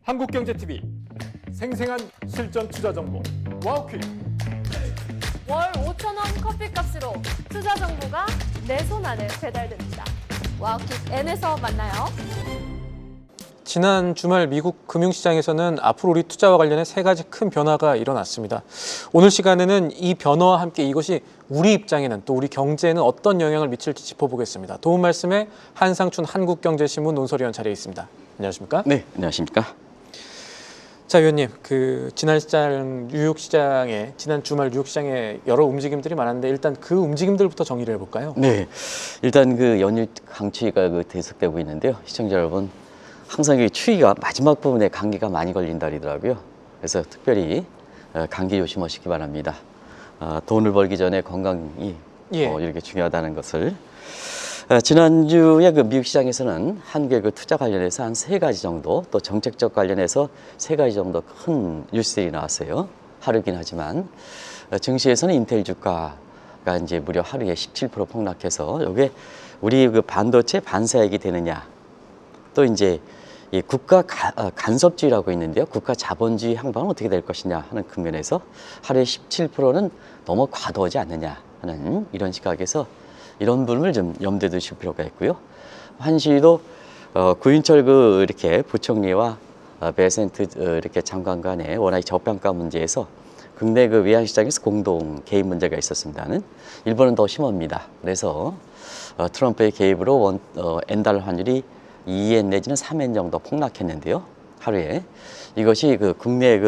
한국경제TV 생생한 실전 투자 정보 와우퀴. 월 5,000원 커피값으로 투자 정보가 내 손 안에 배달됩니다. 와우킥 N에서 만나요. 지난 주말 미국 금융시장에서는 앞으로 우리 투자와 관련해 세 가지 큰 변화가 일어났습니다. 오늘 시간에는 이 변화와 함께 이것이 우리 입장에는 또 우리 경제에는 어떤 영향을 미칠지 짚어보겠습니다. 도움 말씀에 한상춘 한국경제신문 논설위원 자리에 있습니다. 안녕하십니까? 네, 안녕하십니까? 자, 위원님, 지난 주말 뉴욕 시장에 여러 움직임들이 많았는데 일단 그 움직임들부터 정리를 해볼까요? 네, 일단 연일 강추위가 계속되고 있는데요. 시청자 여러분, 항상 추위가 마지막 부분에 감기가 많이 걸린다 그러더라고요. 그래서 특별히 감기 조심하시기 바랍니다. 돈을 벌기 전에 건강이 이렇게 중요하다는 것을. 지난주에 미국 시장에서는 한국의 투자 관련해서 한 세 가지 정도, 또 정책적 관련해서 세 가지 정도 큰 뉴스들이 나왔어요. 하루긴 하지만 증시에서는 인텔 주가가 이제 무려 하루에 17% 폭락해서 이게 우리 반도체 반사액이 되느냐, 또 이제 이 국가 간섭주의라고 있는데요. 국가 자본주의 향방은 어떻게 될 것이냐 하는 측면에서 하루에 17%는 너무 과도하지 않느냐 하는 이런 시각에서 이런 부분을 좀 염두에 두실 필요가 있고요. 환시도 구인철 이렇게 부총리와 베센트 이렇게 장관 간의 워낙 저평가 문제에서 국내 외환시장에서 공동 개입 문제가 있었습니다는 일본은 더 심합니다. 그래서 트럼프의 개입으로 엔달러 환율이 2엔 내지는 3엔 정도 폭락했는데요. 하루에 이것이 국내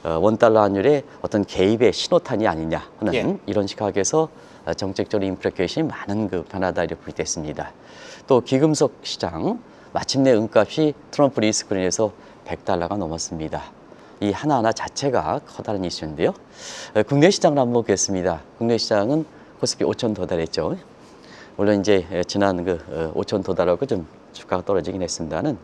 원달러 환율의 어떤 개입의 신호탄이 아니냐 하는 이런 시각에서 정책적으로 인플레이션이 많은 변화다 이렇게 부각됐습니다. 또 기금속 시장 마침내 은값이 트럼프 리스크로 인해서 $100가 넘었습니다. 이 하나하나 자체가 커다란 이슈인데요. 국내 시장을 한번 보겠습니다. 국내 시장은 코스피 5천 도달했죠. 물론 이제 지난 5천 도달하고 좀 주가가 떨어지긴 했습니다는.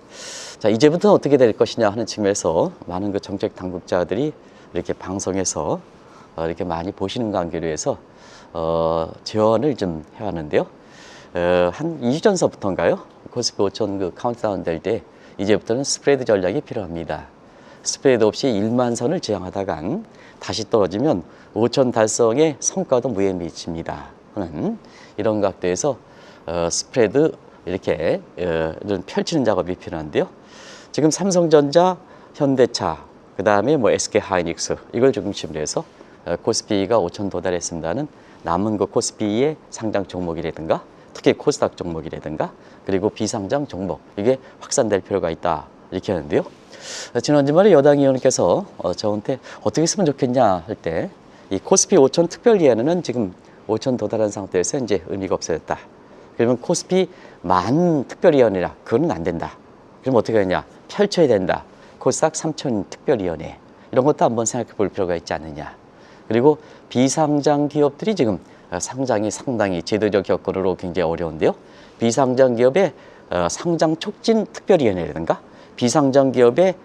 자, 이제부터 어떻게 될 것이냐 하는 측면에서 많은 정책 당국자들이 이렇게 방송에서 이렇게 많이 보시는 관계로 해서 제언을 좀 해왔는데요. 한 2주 전서부터인가요? 코스피 5천 카운트다운 될 때 이제부터는 스프레드 전략이 필요합니다. 스프레드 없이 1만 선을 지향하다간 다시 떨어지면 5천 달성의 성과도 무의미에 미칩니다 하는 이런 각도에서 스프레드 이렇게 펼치는 작업이 필요한데요. 지금 삼성전자, 현대차, 그 다음에 SK하이닉스 이걸 중심으로 해서 코스피가 5천 도달했습니다는 남은 코스피의 상장 종목이라든가 특히 코스닥 종목이라든가 그리고 비상장 종목 이게 확산될 필요가 있다 이렇게 하는데요. 지난 주말에 여당 의원께서 저한테 어떻게 했으면 좋겠냐 할 때 이 코스피 5천 특별위원회는 지금 5천 도달한 상태에서 이제 의미가 없어졌다. 그러면 코스피 만 특별위원회라 그거는 안 된다. 그럼 어떻게 하냐? 펼쳐야 된다. 코스닥 3천 특별위원회 이런 것도 한번 생각해 볼 필요가 있지 않느냐. 그리고 비상장 기업들이 지금 상장이 상당히 제도적 여건으로 굉장히 어려운데요. 비상장 기업의 상장 촉진 특별위원회라든가 비상장 기업의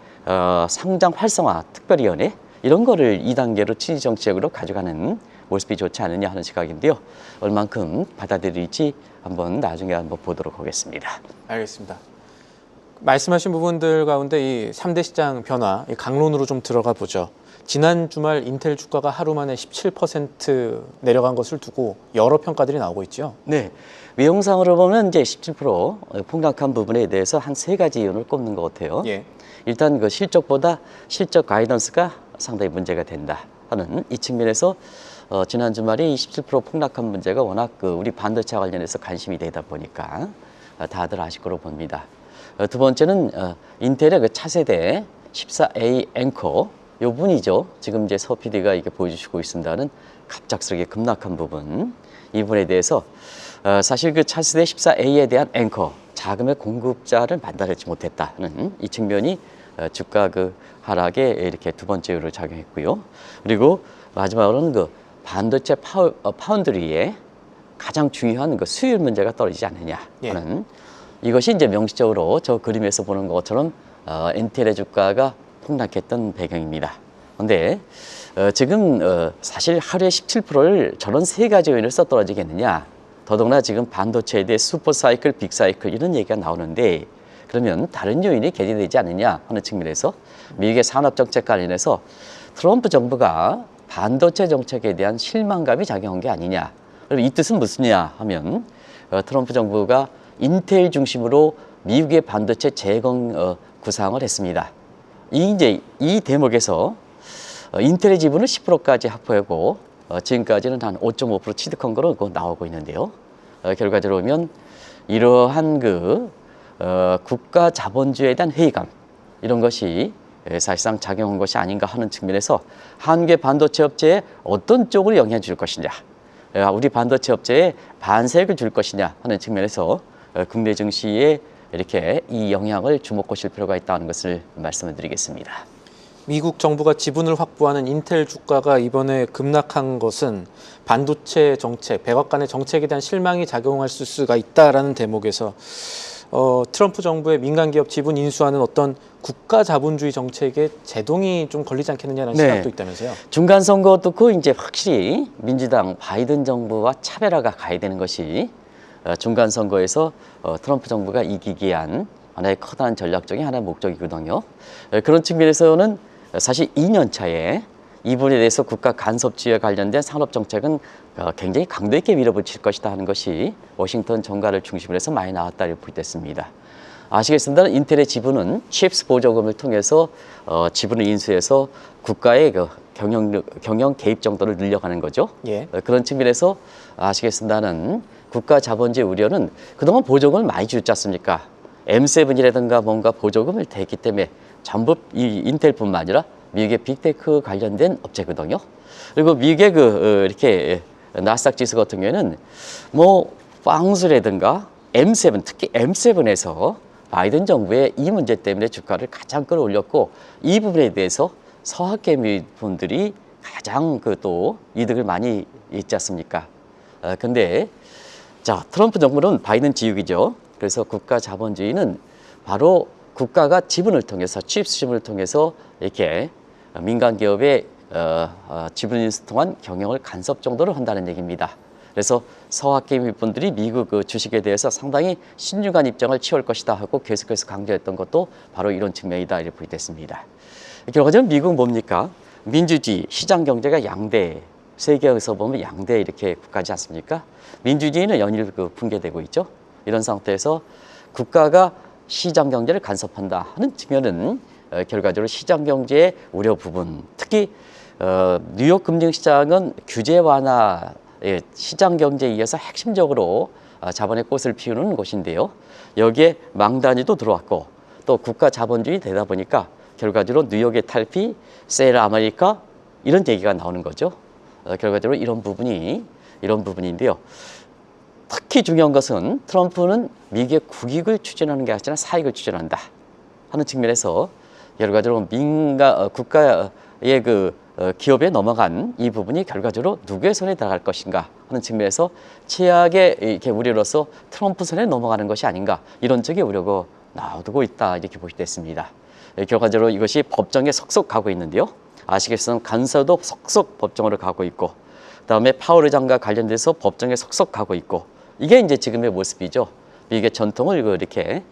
상장 활성화 특별위원회 이런 거를 2단계로 취지 정책으로 가져가는 모습이 좋지 않느냐 하는 시각인데요. 얼만큼 받아들일지 한번 나중에 한번 보도록 하겠습니다. 알겠습니다. 말씀하신 부분들 가운데 이 3대 시장 변화, 이 강론으로 좀 들어가 보죠. 지난 주말 인텔 주가가 하루 만에 17% 내려간 것을 두고 여러 평가들이 나오고 있죠. 네, 외형상으로 보면 이제 17% 폭락한 부분에 대해서 한 세 가지 이유를 꼽는 것 같아요. 일단 실적보다 실적 가이던스가 상당히 문제가 된다 하는 이 측면에서 지난 주말에 17% 폭락한 문제가 워낙 우리 반도체 관련해서 관심이 되다 보니까 다들 아실 거로 봅니다. 두 번째는 인텔의 차세대 14A 앵커 이 부분이죠. 지금 이제 서 PD가 이렇게 보여주시고 있습니다는 갑작스럽게 급락한 부분 이 부분에 대해서 사실 차세대 14A에 대한 앵커 자금의 공급자를 만들지 못했다는 이 측면이 주가 하락에 이렇게 두 번째 이유로 작용했고요. 그리고 마지막으로는 반도체 파운드리의 가장 중요한 수율 문제가 떨어지지 않느냐 하는 이것이 이제 명시적으로 저 그림에서 보는 것처럼 인텔의 주가가 폭락했던 배경입니다. 그런데 지금 사실 하루에 17%를 저런 세 가지 요인을 떨어지겠느냐. 더더구나 지금 반도체에 대해 슈퍼사이클, 빅사이클 이런 얘기가 나오는데 그러면 다른 요인이 개진되지 않느냐 하는 측면에서 미국의 산업 정책 관련해서 트럼프 정부가 반도체 정책에 대한 실망감이 작용한 게 아니냐. 그럼 이 뜻은 무슨냐 하면 트럼프 정부가 인텔 중심으로 미국의 반도체 재건 구상을 했습니다. 이 대목에서 인텔의 지분을 10%까지 확보하고 지금까지는 한 5.5% 취득한 거로 나오고 있는데요. 결과적으로 보면 이러한 국가 자본주의에 대한 회의감 이런 것이 사실상 작용한 것이 아닌가 하는 측면에서 한국의 반도체 업체에 어떤 쪽으로 영향을 줄 것이냐, 우리 반도체 업체에 반색을 줄 것이냐 하는 측면에서 국내 증시에 이렇게 이 영향을 주목하실 필요가 있다는 것을 말씀을 드리겠습니다. 미국 정부가 지분을 확보하는 인텔 주가가 이번에 급락한 것은 반도체 정책, 백악관의 정책에 대한 실망이 작용할 수가 있다라는 대목에서 트럼프 정부의 민간 기업 지분 인수하는 어떤 국가 자본주의 정책에 제동이 좀 걸리지 않겠느냐는 시각도 있다면서요. 중간 선거 듣고 이제 확실히 민주당 바이든 정부와 차별화가 가야 되는 것이 중간 선거에서 트럼프 정부가 이기기 위한 하나의 커다란 전략적인 하나의 목적이거든요. 그런 측면에서는 사실 2년 차에 이 부분에 대해서 국가 간섭주의와 관련된 산업 정책은 굉장히 강도 있게 밀어붙일 것이다 하는 것이 워싱턴 정가를 중심으로 해서 많이 나왔다 이렇게 됐습니다. 아시겠습니다만 인텔의 지분은 칩스 보조금을 통해서 지분을 인수해서 국가의 경영 개입 정도를 늘려가는 거죠. 예. 그런 측면에서 아시겠습니다는 국가 자본주의 우려는 그동안 보조금을 많이 주지 않습니까? M7이라든가 뭔가 보조금을 댔기 때문에 전부 이 인텔뿐만 아니라 미국의 빅테크 관련된 업체거든요. 그리고 미국의 이렇게 나스닥 지수 같은 경우에는 뭐 빵수라든가 M7, 특히 M7에서 바이든 정부의 이 문제 때문에 주가를 가장 끌어올렸고 이 부분에 대해서 서학개미 분들이 가장 또 이득을 많이 있지 않습니까? 근데 자, 트럼프 정부는 바이든 지역이죠. 그래서 국가 자본주의는 바로 국가가 지분을 통해서 칩스 지분을 통해서 이렇게 민간 기업의 지분 인수 통한 경영을 간섭 정도로 한다는 얘기입니다. 그래서 서학개미 분들이 미국 주식에 대해서 상당히 신중한 입장을 취할 것이다 하고 계속해서 강조했던 것도 바로 이런 측면이다 이렇게 보이됐습니다. 결과적으로 미국 뭡니까? 민주주의, 시장 경제가 양대, 세계에서 보면 양대 이렇게 국가지 않습니까? 민주주의는 연일 붕괴되고 있죠. 이런 상태에서 국가가 시장 경제를 간섭한다 하는 측면은 결과적으로 시장 경제의 우려 부분, 특히 뉴욕 금융시장은 규제 완화 시장 경제에 의해서 핵심적으로 자본의 꽃을 피우는 곳인데요. 여기에 망단위도 들어왔고 또 국가 자본주의 되다 보니까 결과적으로 뉴욕의 탈피, 세일 아메리카 이런 얘기가 나오는 거죠. 결과적으로 이런 부분인데요. 특히 중요한 것은 트럼프는 미국의 국익을 추진하는 게 아니라 사익을 추진한다 하는 측면에서 결과적으로 국가의 기업에 넘어간 이 부분이 결과적으로 누구의 손에 들어갈 것인가 하는 측면에서 최악의 이렇게 우려로서 트럼프 손에 넘어가는 것이 아닌가 이런 쪽의 우려가 나오고 있다 이렇게 보시됐습니다. 결과적으로 이것이 법정에 속속 가고 있는데요. 아시겠지만 간사도 속속 법정으로 가고 있고 그다음에 파월 의장과 관련돼서 법정에 속속 가고 있고 이게 이제 지금의 모습이죠. 미국의 전통을 이렇게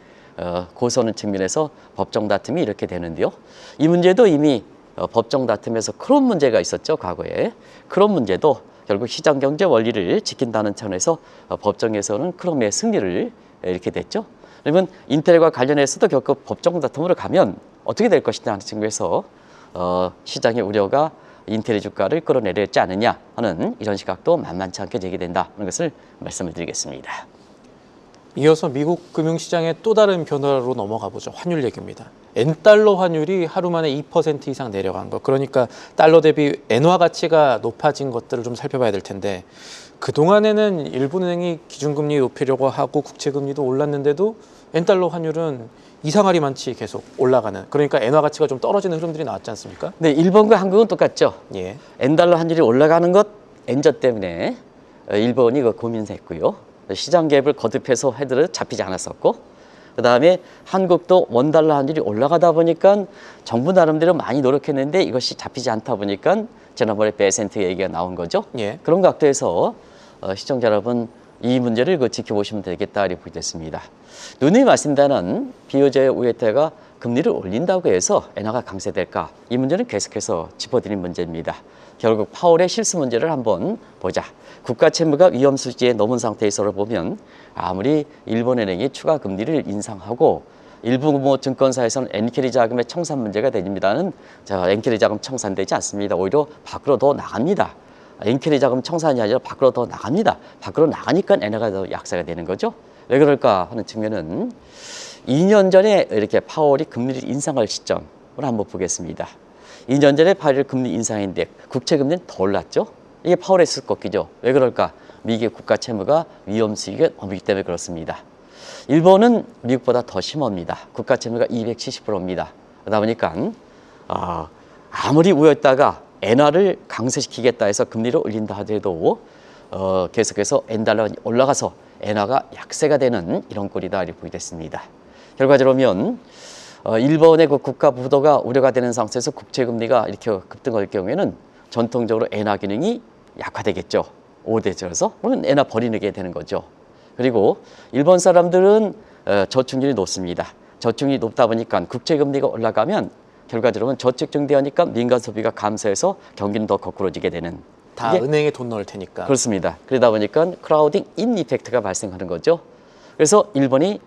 고소하는 측면에서 법정 다툼이 이렇게 되는데요. 이 문제도 이미 법정 다툼에서 크롬 문제가 있었죠. 과거에. 크롬 문제도 결국 시장 경제 원리를 지킨다는 차원에서 법정에서는 크롬의 승리를 이렇게 됐죠. 그러면 인텔과 관련해서도 결국 법정 다툼으로 가면 어떻게 될 것이냐 하는 측면에서 시장의 우려가 인텔의 주가를 끌어내렸지 않느냐 하는 이런 시각도 만만치 않게 제기된다 하는 것을 말씀을 드리겠습니다. 이어서 미국 금융시장의 또 다른 변화로 넘어가 보죠. 환율 얘기입니다. N달러 환율이 하루 만에 2% 이상 내려간 것. 그러니까 달러 대비 엔화 가치가 높아진 것들을 좀 살펴봐야 될 텐데 그동안에는 일본은행이 기준금리 높이려고 하고 국채금리도 올랐는데도 N달러 환율은 이상하리만치 계속 올라가는, 그러니까 엔화 가치가 좀 떨어지는 흐름들이 나왔지 않습니까? 네, 일본과 한국은 똑같죠. 예. N달러 환율이 올라가는 것 N저 때문에 일본이 고민했고요. 시장 갭을 거듭해서 헤드를 잡히지 않았었고 그다음에 한국도 원달러 환율이 올라가다 보니까 정부 나름대로 많이 노력했는데 이것이 잡히지 않다 보니까 지난번에 베센트 얘기가 나온 거죠. 예. 그런 각도에서 시청자 여러분 이 문제를 지켜보시면 되겠다 이렇게 보겠습니다. 누누이 말씀드리는 비효자의 우회태가 금리를 올린다고 해서 엔화가 강세될까? 이 문제는 계속해서 짚어드린 문제입니다. 결국 파월의 실수 문제를 한번 보자. 국가 채무가 위험 수지에 넘은 상태에서를 보면 아무리 일본은행이 추가 금리를 인상하고 일부 증권사에서는 엔캐리 자금의 청산 문제가 됩니다는 엔캐리 자금 청산되지 않습니다. 오히려 밖으로 더 나갑니다. 엔캐리 자금 청산이 아니라 밖으로 더 나갑니다. 밖으로 나가니까 엔화가 더 약세가 되는 거죠. 왜 그럴까 하는 측면은 2년 전에 이렇게 파월이 금리를 인상할 시점을 한번 보겠습니다. 2년 전에 파월이 금리 인상인데 국채 금리는 더 올랐죠. 이게 파월의 수급꺾기죠. 왜 그럴까? 미국의 국가 채무가 위험 수익에 넘기 때문에 그렇습니다. 일본은 미국보다 더 심합니다. 국가 채무가 270%입니다. 그러다 보니까 아무리 우였다가 엔화를 강세시키겠다 해서 금리를 올린다 하더라도 계속해서 엔달러가 올라가서 엔화가 약세가 되는 이런 꼴이다 이렇게 보게 됐습니다. 결과적으로 보면 일본의 그 국가 부도가 우려가 되는 상태에서 국채 금리가 이렇게 급등할 경우에는 전통적으로 엔화 기능이 약화되겠죠. 오대져서 그러면 엔화 버리게 되는 거죠. 그리고 일본 사람들은 저축률이 높습니다. 저축률이 높다 보니까 국채 금리가 올라가면 결과적으로 저축 증대하니까 민간 소비가 감소해서 경기는 더 거꾸로지게 되는. 다 은행에 돈 넣을 테니까. 그렇습니다. 그러다 보니까 크라우딩 인 이펙트가 발생하는 거죠. 그래서 일본이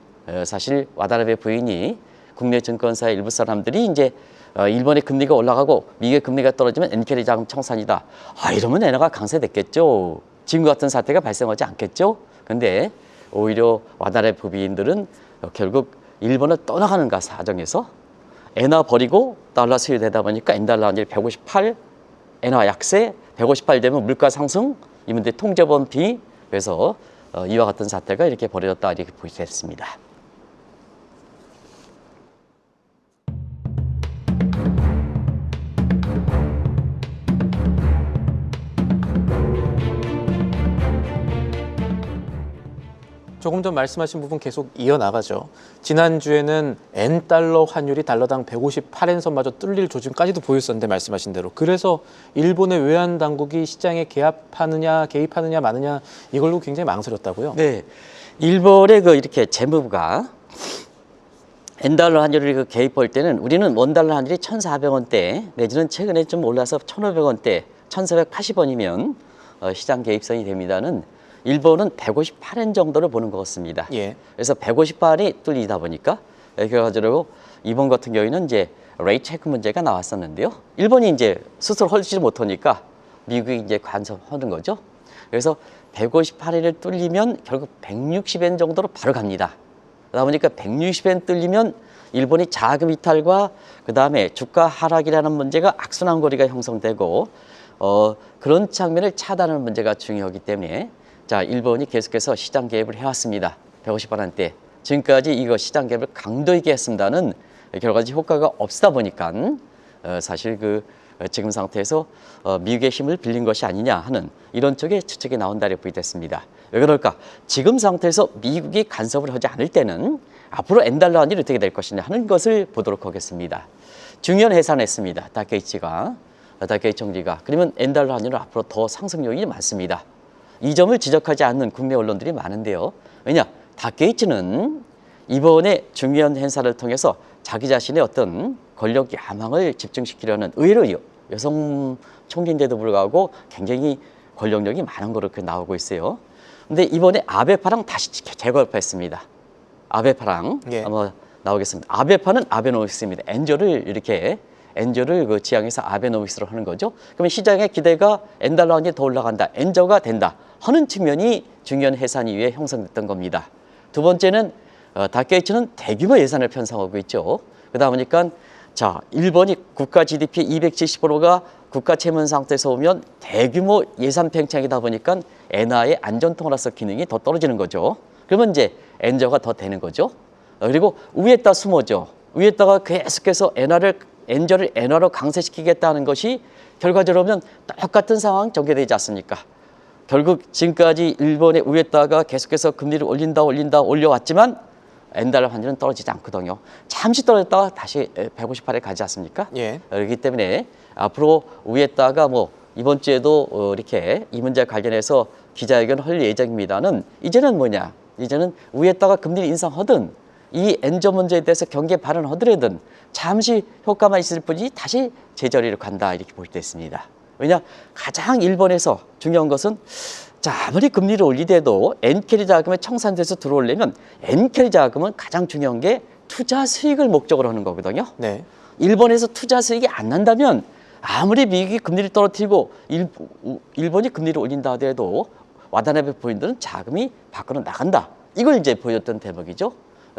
사실 와다나베 부인이 국내 증권사의 일부 사람들이 이제 일본의 금리가 올라가고 미국의 금리가 떨어지면 엔캐리 자금 청산이다. 이러면 엔화가 강세됐겠죠. 지금과 같은 사태가 발생하지 않겠죠. 근데 오히려 와다나베 부인들은 결국 일본을 떠나가는 사정에서 엔화 버리고 달러 수요되다 보니까 엔달러 환율 158, 엔화 약세, 158 되면 물가 상승, 이 문제 통제본 비, 그래서 이와 같은 사태가 이렇게 벌어졌다 이렇게 보겠습니다. 조금 전 말씀하신 부분 계속 이어나가죠. 지난주에는 N달러 환율이 달러당 158엔선마저 뚫릴 조짐까지도 보였었는데 말씀하신 대로. 그래서 일본의 외환 당국이 시장에 개입하느냐 마느냐 이걸로 굉장히 망설였다고요? 네. 일본의 이렇게 재무부가 N달러 환율을 개입할 때는 우리는 원달러 환율이 1,400원대 내지는 최근에 좀 올라서 1,500원대, 1,480원이면 시장 개입성이 됩니다는 일본은 158엔 정도를 보는 것 같습니다. 예. 그래서 158이 뚫리다 보니까 그래가지고 이번 같은 경우에는 이제 레이트 체크 문제가 나왔었는데요. 일본이 이제 스스로 헐지 못하니까 미국이 이제 간섭하는 거죠. 그래서 158엔을 뚫리면 결국 160엔 정도로 바로 갑니다. 그러다 보니까 160엔 뚫리면 일본이 자금 이탈과 그 다음에 주가 하락이라는 문제가 악순환 고리가 형성되고 그런 장면을 차단하는 문제가 중요하기 때문에 자, 일본이 계속해서 시장 개입을 해왔습니다. 150원대. 지금까지 이거 시장 개입을 강도 있게 했습니다는 결과적 효과가 없다 보니까 사실 지금 상태에서 미국의 힘을 빌린 것이 아니냐 하는 이런 쪽의 추측이 나온다고 보이됐습니다. 왜 그럴까? 지금 상태에서 미국이 간섭을 하지 않을 때는 앞으로 엔달러 환율이 어떻게 될 것이냐 하는 것을 보도록 하겠습니다. 중요한 해산했습니다. 다케이치 총리가. 그러면 엔달러 환율은 앞으로 더 상승 요인이 많습니다. 이 점을 지적하지 않는 국내 언론들이 많은데요. 왜냐? 다케이치는 이번에 중요한 행사를 통해서 자기 자신의 어떤 권력 야망을 집중시키려는 의외로 여성 총리인데도 불구하고 굉장히 권력력이 많은 거로 나오고 있어요. 근데 이번에 아베파랑 다시 재거입했습니다. 아베파랑 예. 아마 나오겠습니다. 아베파는 아베노믹스입니다. 엔저를 지향해서 아베노믹스로 하는 거죠. 그러면 시장의 기대가 엔달러 환율이 더 올라간다, 엔저가 된다 하는 측면이 중요한 해산 이후에 형성됐던 겁니다. 두 번째는 다케이치는 대규모 예산을 편성하고 있죠. 그러다 보니까 자, 일본이 국가 GDP 270%가 국가 채무 상태에서 오면 대규모 예산 팽창이다 보니까 엔화의 안전통화로서 기능이 더 떨어지는 거죠. 그러면 이제 엔저가 더 되는 거죠. 그리고 위에다 숨어죠. 위에다가 계속해서 엔저를 엔화로 강세시키겠다는 것이 결과적으로 보면 똑같은 상황 전개되지 않습니까? 결국 지금까지 일본의 위에다가 계속해서 금리를 올려왔지만 엔달러 환율은 떨어지지 않거든요. 잠시 떨어졌다가 다시 158에 가지 않습니까? 예. 그렇기 때문에 앞으로 위에다가 이번 주에도 이렇게 이 문제와 관련해서 기자회견을 할 예정입니다는 이제는 뭐냐? 이제는 위에다가 금리를 인상하든 이 엔저 문제에 대해서 경계 발언하더라든 잠시 효과만 있을 뿐이지 다시 제자리로 간다 이렇게 볼 때 있습니다. 왜냐? 가장 일본에서 중요한 것은 자, 아무리 금리를 올리더라도 엔캐리 자금에 청산돼서 들어오려면 엔캐리 자금은 가장 중요한 게 투자 수익을 목적으로 하는 거거든요. 네. 일본에서 투자 수익이 안 난다면 아무리 미국이 금리를 떨어뜨리고 일본이 금리를 올린다 하더라도 와다나베 부인들은 자금이 밖으로 나간다. 이걸 이제 보였던 대목이죠.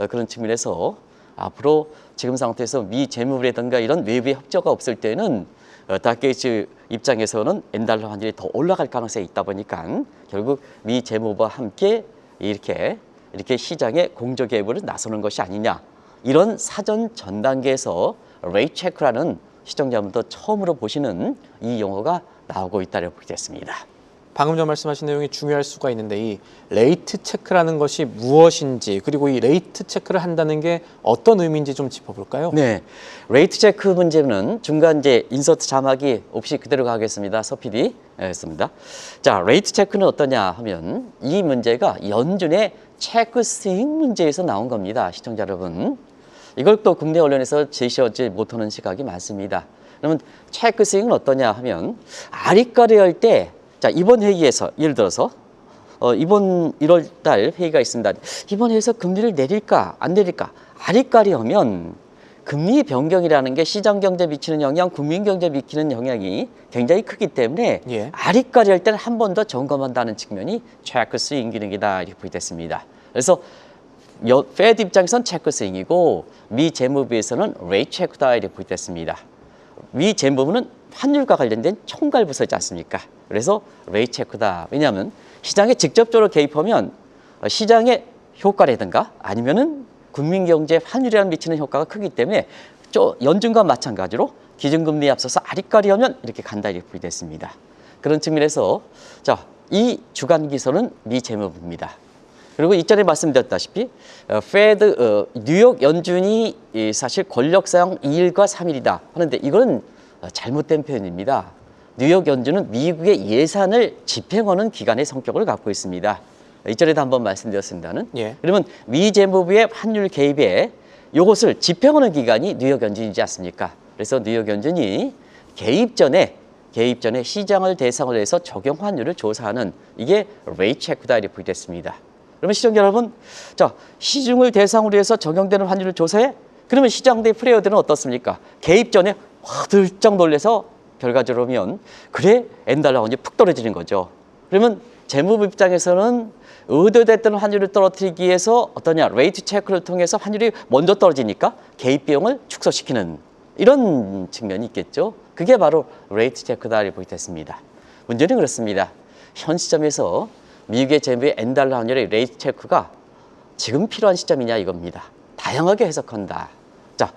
그런 측면에서 앞으로 지금 상태에서 미 재무부라든가 이런 외부의 협조가 없을 때는 다케이치 입장에서는 엔달러 환율이 더 올라갈 가능성이 있다 보니까 결국 미 재무부와 함께 이렇게 시장에 공조 개입을 나서는 것이 아니냐. 이런 사전 전 단계에서 레이트 체크라는 시청자분도 처음으로 보시는 이 용어가 나오고 있다고 보게 됐습니다. 방금 전 말씀하신 내용이 중요할 수가 있는데 이 레이트 체크라는 것이 무엇인지 그리고 이 레이트 체크를 한다는 게 어떤 의미인지 좀 짚어볼까요? 네, 레이트 체크 문제는 중간 이제 인서트 자막이 없이 그대로 가겠습니다. 서PD 했습니다. 자, 레이트 체크는 어떠냐 하면 이 문제가 연준의 체크 스윙 문제에서 나온 겁니다. 시청자 여러분. 이걸 또 국내 언론에서 제시하지 못하는 시각이 많습니다. 그러면 체크 스윙은 어떠냐 하면 아리까리 할 때 자, 이번 회의에서 예를 들어서 이번 1월 달 회의가 있습니다. 이번 회의에서 금리를 내릴까 안 내릴까 아리까리 하면 금리 변경이라는 게 시장 경제에 미치는 영향, 국민 경제에 미치는 영향이 굉장히 크기 때문에 예. 아리까리 할 때는 한 번 더 점검한다는 측면이 체크 스윙 기능이다 이렇게 보여졌습니다. 그래서 페드 입장에서는 체크 스윙이고 미 재무부에서는 레이트 체크다 이렇게 보여졌습니다. 미 재무부는 환율과 관련된 총괄 부서지 않습니까? 그래서 레이트 체크다. 왜냐하면 시장에 직접적으로 개입하면 시장의 효과라든가 아니면은 국민 경제에 환율이랑 미치는 효과가 크기 때문에 연준과 마찬가지로 기준금리에 앞서서 아리까리하면 이렇게 간다 이렇게 보여졌습니다. 그런 측면에서 자, 이 주간 기소는 미 재무부입니다. 그리고 이전에 말씀드렸다시피 페드 뉴욕 연준이 사실 권력 사용 2일과 3일이다 하는데 이거는 잘못된 표현입니다. 뉴욕 연준은 미국의 예산을 집행하는 기관의 성격을 갖고 있습니다. 이전에도 한번 말씀드렸습니다는. 예. 그러면 미 재무부의 환율 개입에 이것을 집행하는 기관이 뉴욕 연준이지 않습니까? 그래서 뉴욕 연준이 개입 전에 시장을 대상으로 해서 적용 환율을 조사하는 이게 레이트 체크다 이렇게 보여졌습니다. 그러면 시청자 여러분, 자, 시중을 대상으로 해서 적용되는 환율을 조사해? 그러면 시장의 플레이어들은 어떻습니까? 개입 전에 화들짝 놀래서 결과적으로 보면 그래 엔달러 환율이 푹 떨어지는 거죠. 그러면 재무부 입장에서는 의도됐던 환율을 떨어뜨리기 위해서 어떠냐 레이트 체크를 통해서 환율이 먼저 떨어지니까 개입 비용을 축소시키는 이런 측면이 있겠죠. 그게 바로 레이트 체크다 이렇게 보여졌습니다. 문제는 그렇습니다. 현 시점에서 미국의 재무부의 엔달러 환율의 레이트 체크가 지금 필요한 시점이냐 이겁니다. 다양하게 해석한다. 자,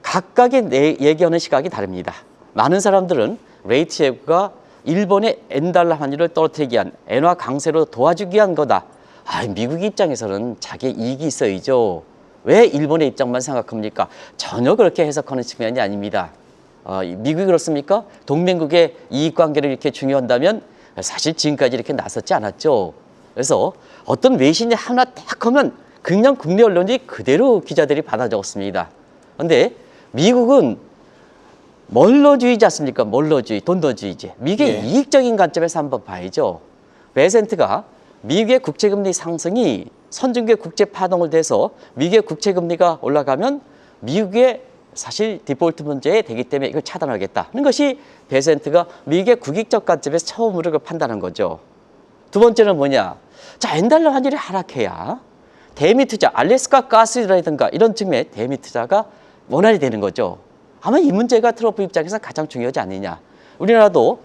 각각의 얘기하는 시각이 다릅니다. 많은 사람들은 레이트 체크가 일본의 엔달러 환율을 떨어뜨리기 위한 엔화 강세로 도와주기 위한 거다. 미국 입장에서는 자기의 이익이 있어야죠. 왜 일본의 입장만 생각합니까? 전혀 그렇게 해석하는 측면이 아닙니다. 미국이 그렇습니까? 동맹국의 이익관계를 이렇게 중요한다면 사실 지금까지 이렇게 나섰지 않았죠. 그래서 어떤 외신이 하나 딱 하면 그냥 국내 언론이 그대로 기자들이 받아 적었습니다. 그런데 미국은 멀러주의지 않습니까? 멀러주의, 돈더주의지. 미국의 예. 이익적인 관점에서 한번 봐야죠. 베센트가 미국의 국채금리 상승이 선진국의 국채 파동을 대서 미국의 국채금리가 올라가면 미국의 사실 디폴트 문제에 되기 때문에 이걸 차단하겠다 하는 것이 베센트가 미국의 국익적 관점에서 처음으로 그걸 판단한 거죠. 두 번째는 뭐냐? 자, 엔달러 환율이 하락해야 대미 투자, 알래스카 가스라든가 이런 측면에 대미 투자가 원활히 되는 거죠. 아마 이 문제가 트럼프 입장에서 가장 중요하지 않느냐. 우리나라도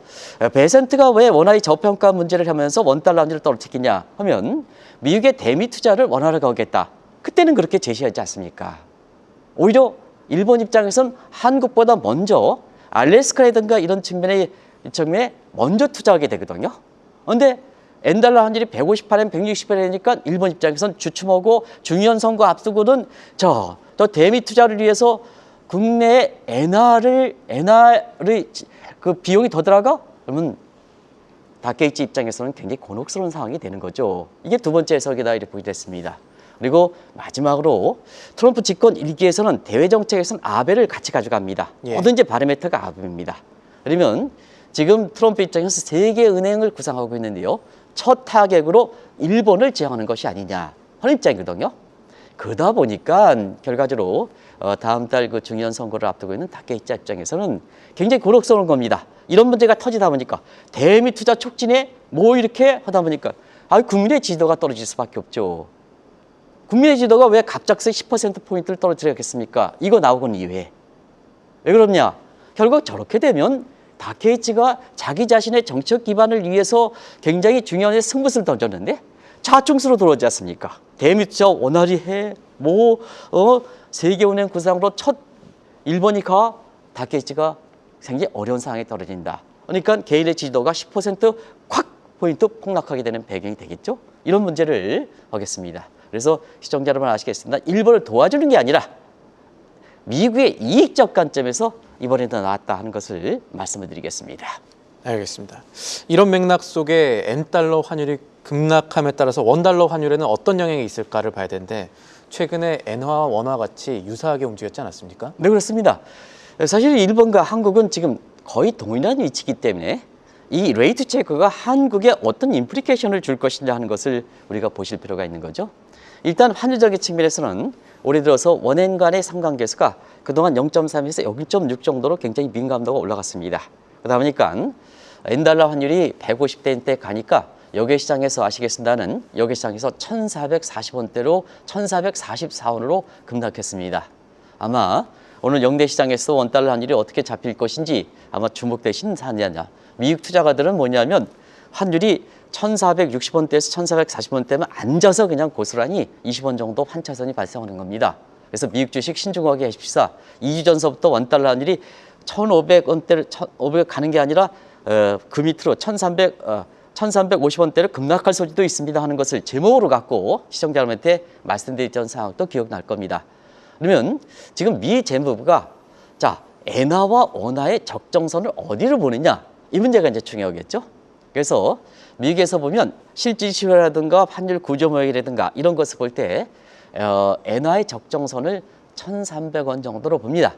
베센트가 왜 원화의 저평가 문제를 하면서 원달러 환율을 떨어뜨리냐 하면 미국의 대미 투자를 원활하게 하겠다. 그때는 그렇게 제시하지 않습니까? 오히려 일본 입장에서는 한국보다 먼저 알래스카라든가 이런 측면에 먼저 투자하게 되거든요. 그런데 엔달러 환율이 158엔, 160엔이니까 일본 입장에서는 주춤하고 중요한 선거 앞두고는 저 대미 투자를 위해서 국내에 엔화를 그 비용이 더 들어가? 그러면 다케이치 입장에서는 굉장히 곤혹스러운 상황이 되는 거죠. 이게 두 번째 해석이다 이렇게 보게 됐습니다. 그리고 마지막으로 트럼프 집권 1기에서는 대외 정책에서는 아베를 같이 가져갑니다. 예. 뭐든지 바로메터가 아베입니다. 그러면 지금 트럼프 입장에서 세계 은행을 구상하고 있는데요. 첫 타격으로 일본을 제어하는 것이 아니냐 하는 입장이거든요. 그러다 보니까 결과적으로 다음 달 그 중요한 선거를 앞두고 있는 다케이치 입장에서는 굉장히 곤혹스러운 겁니다. 이런 문제가 터지다 보니까 대미 투자 촉진에 뭐 이렇게 하다 보니까 국민의 지지도가 떨어질 수밖에 없죠. 국민의 지지도가 왜 갑작스레 10%포인트를 떨어뜨리겠습니까? 이거 나오고는 이외에. 왜 그러냐? 결국 저렇게 되면 다케이치가 자기 자신의 정책 기반을 위해서 굉장히 중요한 승부수를 던졌는데 좌충수로 들어오지 않습니까? 대미 투자 원활히 해. 세계은행 구상으로 첫 일본이 가 다케이치가 굉장히 어려운 상황에 떨어진다. 그러니까 개인의 지지도가 10% 콱 포인트 폭락하게 되는 배경이 되겠죠. 이런 문제를 하겠습니다. 그래서 시청자 여러분 아시겠습니다. 일본을 도와주는 게 아니라 미국의 이익적 관점에서 이번에도 나왔다 하는 것을 말씀을 드리겠습니다. 알겠습니다. 이런 맥락 속에 엔달러 환율이 급락함에 따라서 원달러 환율에는 어떤 영향이 있을까를 봐야 되는데 최근에 엔화와 원화 같이 유사하게 움직였지 않았습니까? 네, 그렇습니다. 사실 일본과 한국은 지금 거의 동일한 위치이기 때문에 이 레이트 체크가 한국에 어떤 임플리케이션을 줄 것이냐 하는 것을 우리가 보실 필요가 있는 거죠. 일단 환율적인 측면에서는 올해 들어서 원엔 간의 상관계수가 그동안 0.3에서 0.6 정도로 굉장히 민감도가 올라갔습니다. 그러다 보니까 엔달러 환율이 150대인데 가니까 여객시장에서 아시겠습니다는 여객시장에서 1,440원대로 1,444원으로 급락했습니다. 아마 오늘 영대시장에서 원달러 환율이 어떻게 잡힐 것인지 아마 주목되신 사안이냐. 미국 투자가들은 뭐냐면 환율이 1,460원대에서 1,440원대면 앉아서 그냥 고스란히 20원 정도 환차선이 발생하는 겁니다. 그래서 미국 주식 신중하게 하십시다. 2주 전서부터 원달러 환율이 1,500원대를 1,500 가는 게 아니라 그 밑으로 1,350원대를 급락할 소지도 있습니다 하는 것을 제목으로 갖고 시청자 여러분한테 말씀드렸던 상황도 기억날 겁니다. 그러면 지금 미 재무부가 엔화와 원화의 적정선을 어디로 보느냐 이 문제가 이제 중요하겠죠. 그래서 미국에서 보면 실질시효라든가 환율 구조 모형이라든가 이런 것을 볼 때 엔화의 적정선을 1,300원 정도로 봅니다.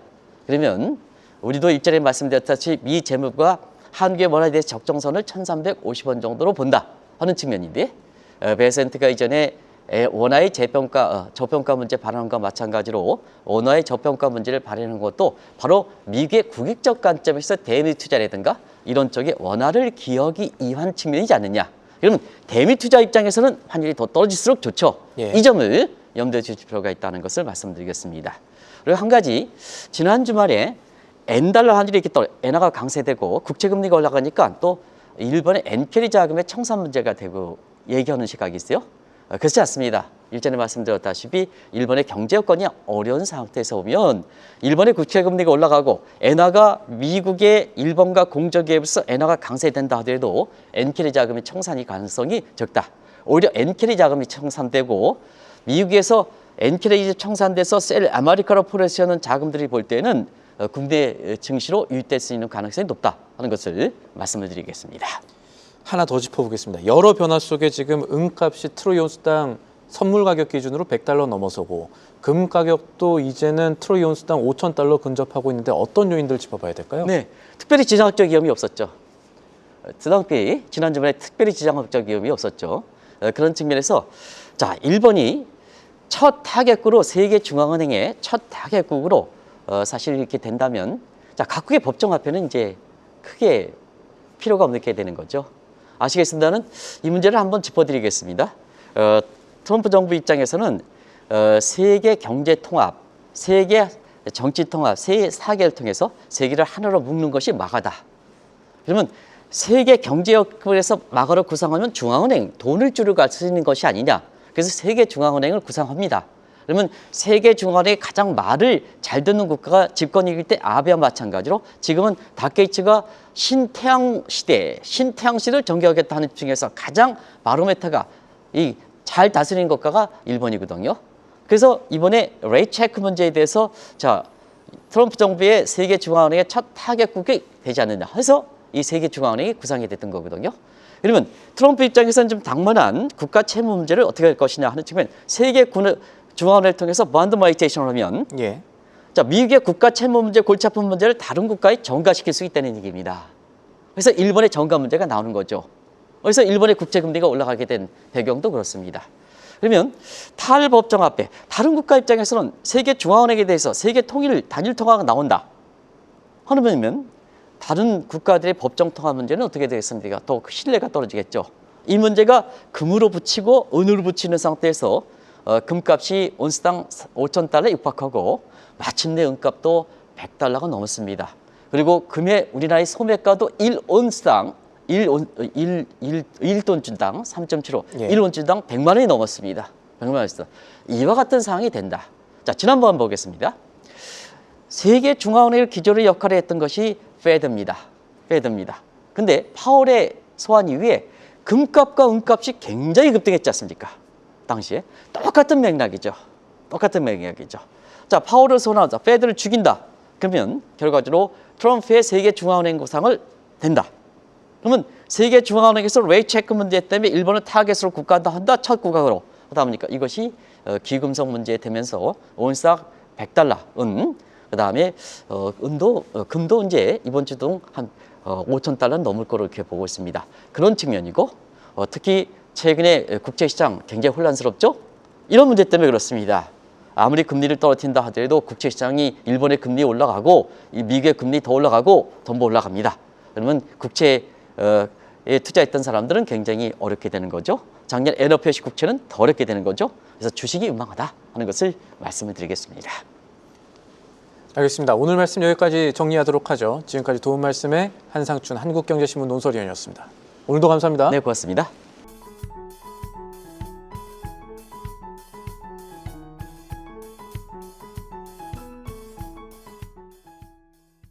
그러면 우리도 일전에 말씀드렸다시피 미 재무부가 한국의 원화에 대해서 적정선을 1,350원 정도로 본다 하는 측면인데 베센트가 이전에 원화의 저평가 문제 발언한 것과 마찬가지로 원화의 저평가 문제를 발언하는 것도 바로 미국의 국익적 관점에서 대미 투자라든가 이런 쪽에 원화를 기여하기 위한 측면이지 않느냐. 그러면 대미 투자 입장에서는 환율이 더 떨어질수록 좋죠. 예. 이 점을 염두에 두실 필요가 있다는 것을 말씀드리겠습니다. 그리고 한 가지 지난 주말에 엔달러 환율이 이렇게 엔화가 강세되고 국채금리가 올라가니까 또 일본의 엔캐리 자금의 청산 문제가 되고 얘기하는 시각이 있어요. 그렇지 않습니다. 일전에 말씀드렸다시피 일본의 경제 여건이 어려운 상태에서 보면 일본의 국채금리가 올라가고 엔화가 미국의 일본과 공조기에 비해서 엔화가 강세된다 하더라도 엔캐리 자금의 청산이 가능성이 적다. 오히려 엔캐리 자금이 청산되고 미국에서 엔캐리 청산돼서 셀 아메리카로 포레시하는 자금들이 볼 때는 국내 증시로 유입될 수 있는 가능성이 높다 하는 것을 말씀을 드리겠습니다. 하나 더 짚어보겠습니다. 여러 변화 속에 지금 은값이 트로이 온스당 선물 가격 기준으로 100달러 넘어서고 금 가격도 이제는 트로이 온스당 5,000달러 근접하고 있는데 어떤 요인들 짚어봐야 될까요? 네, 특별히 지정학적 위험이 없었죠. 지난 주말에 특별히 지정학적 위험이 없었죠. 그런 측면에서 일본이 첫 타겟국으로 세계 중앙은행의 첫 타겟국으로 사실 이렇게 된다면 각국의 법정화폐는 이제 크게 필요가 없게 되는 거죠. 아시겠습니다는 이 문제를 한번 짚어드리겠습니다. 트럼프 정부 입장에서는 세계 경제 통합, 세계 정치 통합, 세 사계를 통해서 세계를 하나로 묶는 것이 마가다. 그러면 세계 경제협력에서 마가를 구상하면 중앙은행, 돈을 줄을 갈 수 있는 것이 아니냐. 그래서 세계 중앙은행을 구상합니다. 그러면 세계 중앙은행이 가장 말을 잘 듣는 국가가 집권이길 때 아베와 마찬가지로 지금은 다케이치가 신태양 시대를 전개하겠다는 중에서 가장 바로메터가 잘 다스리는 국가가 일본이거든요. 그래서 이번에 레이트 체크 문제에 대해서 트럼프 정부의 세계 중앙은행의 첫 타겟국이 되지 않느냐 해서 이 세계 중앙은행이 구상이 됐던 거거든요. 그러면 트럼프 입장에서는 좀 당면한 국가 채무 문제를 어떻게 할 것이냐 하는 측면, 세계 중앙은행을 통해서 반드마이테이션을 하면 예. 자, 미국의 국가 채무 문제, 골치 아픈 문제를 다른 국가에 전가시킬 수 있다는 얘기입니다. 그래서 일본의 전가 문제가 나오는 거죠. 그래서 일본의 국제금리가 올라가게 된 배경도 그렇습니다. 그러면 탈법정 앞에 다른 국가 입장에서는 세계 중앙은행에 대해서 세계 통일 단일 통화가 나온다 하면 다른 국가들의 법정 통화 문제는 어떻게 되겠습니까? 더 신뢰가 떨어지겠죠. 이 문제가 금으로 붙이고 은으로 붙이는 상태에서 금값이 온스당 5,000달러에 육박하고 마침내 은값도 100달러가 넘었습니다. 그리고 금의 우리나라의 소매가도 1온스당 1돈주당 3.75, 예. 1온주당 100만 원이 넘었습니다. 100만 원이었어. 이와 같은 상황이 된다. 자, 지난번 보겠습니다. 세계 중앙은행을 기조로 역할을 했던 것이 페드입니다. 근데 파월의 소환 이후에 금값과 은값이 굉장히 급등했지 않습니까? 당시에 똑같은 맥락이죠. 자, 파월을 소환하자, 페드를 죽인다. 그러면 결과적으로 트럼프의 세계 중앙은행 구상을 된다. 그러면 세계 중앙은행에서 레이트 체크 문제 때문에 일본을 타겟으로 국가한다. 첫 국가로 하다 보니까 이것이 귀금속 문제 되면서 온스당 100달러 은, 그다음에 금도 이제 이번 주도 한 5,000달러 넘을 거로 이렇게 보고 있습니다. 그런 측면이고 특히 최근에 국제시장 굉장히 혼란스럽죠? 이런 문제 때문에 그렇습니다. 아무리 금리를 떨어뜨린다 하더라도 국제시장이 일본의 금리 올라가고 미국의 금리 더 올라가고 전부 올라갑니다. 그러면 국채에 투자했던 사람들은 굉장히 어렵게 되는 거죠. 작년 엔어표시 국채는 더 어렵게 되는 거죠. 그래서 주식이 유망하다 하는 것을 말씀을 드리겠습니다. 알겠습니다. 오늘 말씀 여기까지 정리하도록 하죠. 지금까지 도움 말씀의 한상춘 한국경제신문 논설위원이었습니다. 오늘도 감사합니다. 네, 고맙습니다.